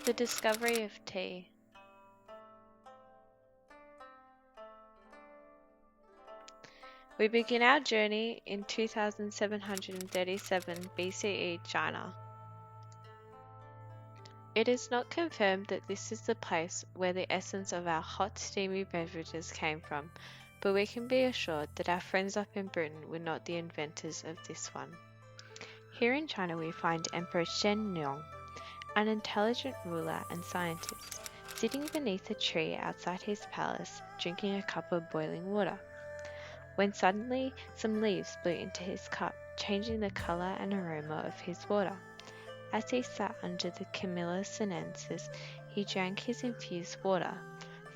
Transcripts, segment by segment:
The discovery of tea. We begin our journey in 2737 BCE China. It is not confirmed that this is the place where the essence of our hot steamy beverages came from, but we can be assured that our friends up in Britain were not the inventors of this one. Here in China we find Emperor Shen Nong, an intelligent ruler and scientist, sitting beneath a tree outside his palace, drinking a cup of boiling water, when suddenly some leaves blew into his cup, changing the colour and aroma of his water. As he sat under the Camellia sinensis, he drank his infused water.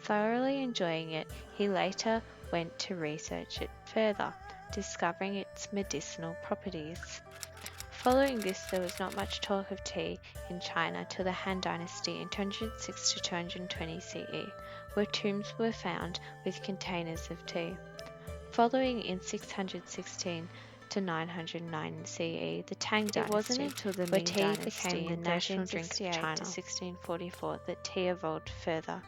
Thoroughly enjoying it, he later went to research it further, discovering its medicinal properties. Following this, there was not much talk of tea in China till the Han Dynasty in 206 to 220 CE, where tombs were found with containers of tea. Following in 616 to 909 CE, the Tang Dynasty. It wasn't until the Ming Dynasty became the national drink of China to 1644 that tea evolved further,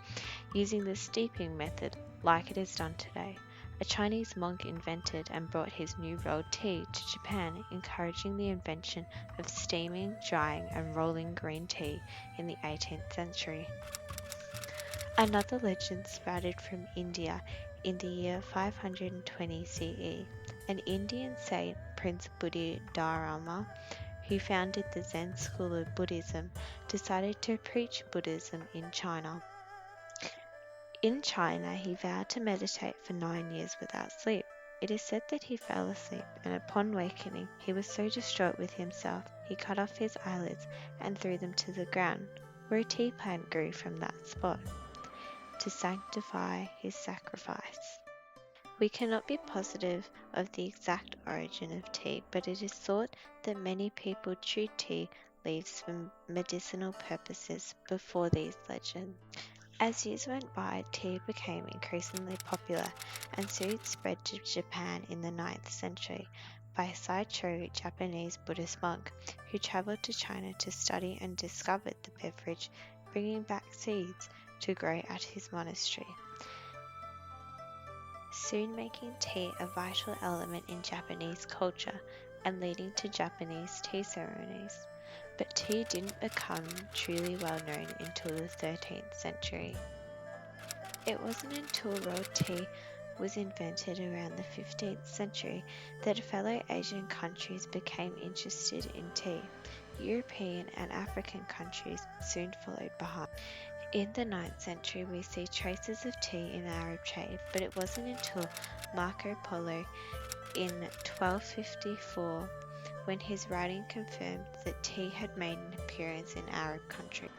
using the steeping method like it is done today. A Chinese monk invented and brought his new rolled tea to Japan, encouraging the invention of steaming, drying and rolling green tea in the 18th century. Another legend sprouted from India in the year 520 CE. An Indian saint, Prince Bodhidharma, who founded the Zen school of Buddhism, decided to preach Buddhism in China. In China, he vowed to meditate for 9 years without sleep. It is said that he fell asleep, and upon wakening, he was so distraught with himself, he cut off his eyelids and threw them to the ground, where a tea plant grew from that spot, to sanctify his sacrifice. We cannot be positive of the exact origin of tea, but it is thought that many people chewed tea leaves for medicinal purposes before these legends. As years went by, tea became increasingly popular, and soon spread to Japan in the 9th century by Saicho, Japanese Buddhist monk, who travelled to China to study and discovered the beverage, bringing back seeds to grow at his monastery, soon making tea a vital element in Japanese culture and leading to Japanese tea ceremonies. But tea didn't become truly well known until the 13th century. It wasn't until rolled tea was invented around the 15th century that fellow Asian countries became interested in tea. European and African countries soon followed behind. In the 9th century, we see traces of tea in Arab trade, but it wasn't until Marco Polo in 1254 when his writing confirmed that tea had made an appearance in Arab countries.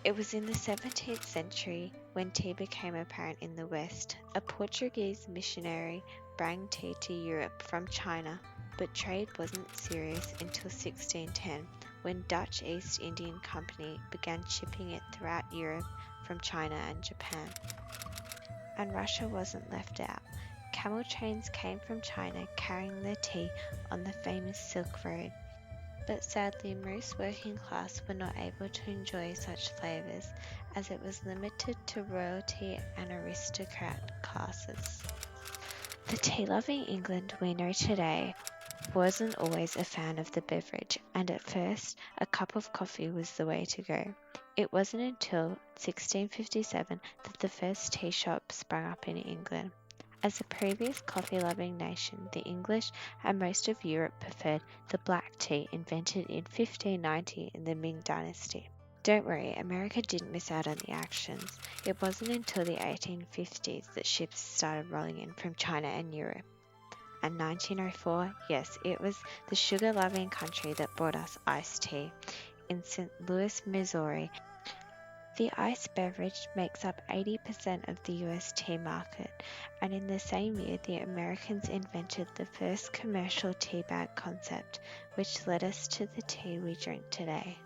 It was in the 17th century when tea became apparent in the West. A Portuguese missionary brought tea to Europe from China, but trade wasn't serious until 1610, when Dutch East Indian Company began shipping it throughout Europe from China and Japan. And Russia wasn't left out. Camel trains came from China carrying their tea on the famous Silk Road. But sadly, most working class were not able to enjoy such flavours, as it was limited to royalty and aristocrat classes. The tea-loving England we know today wasn't always a fan of the beverage, and at first a cup of coffee was the way to go. It wasn't until 1657 that the first tea shop sprang up in England. As a previous coffee-loving nation, the English and most of Europe preferred the black tea invented in 1590 in the Ming Dynasty. Don't worry, America didn't miss out on the actions. It wasn't until the 1850s that ships started rolling in from China and Europe. And 1904, yes, it was the sugar-loving country that brought us iced tea in St. Louis, Missouri. The iced beverage makes up 80% of the US tea market, and in the same year the Americans invented the first commercial tea bag concept, which led us to the tea we drink today.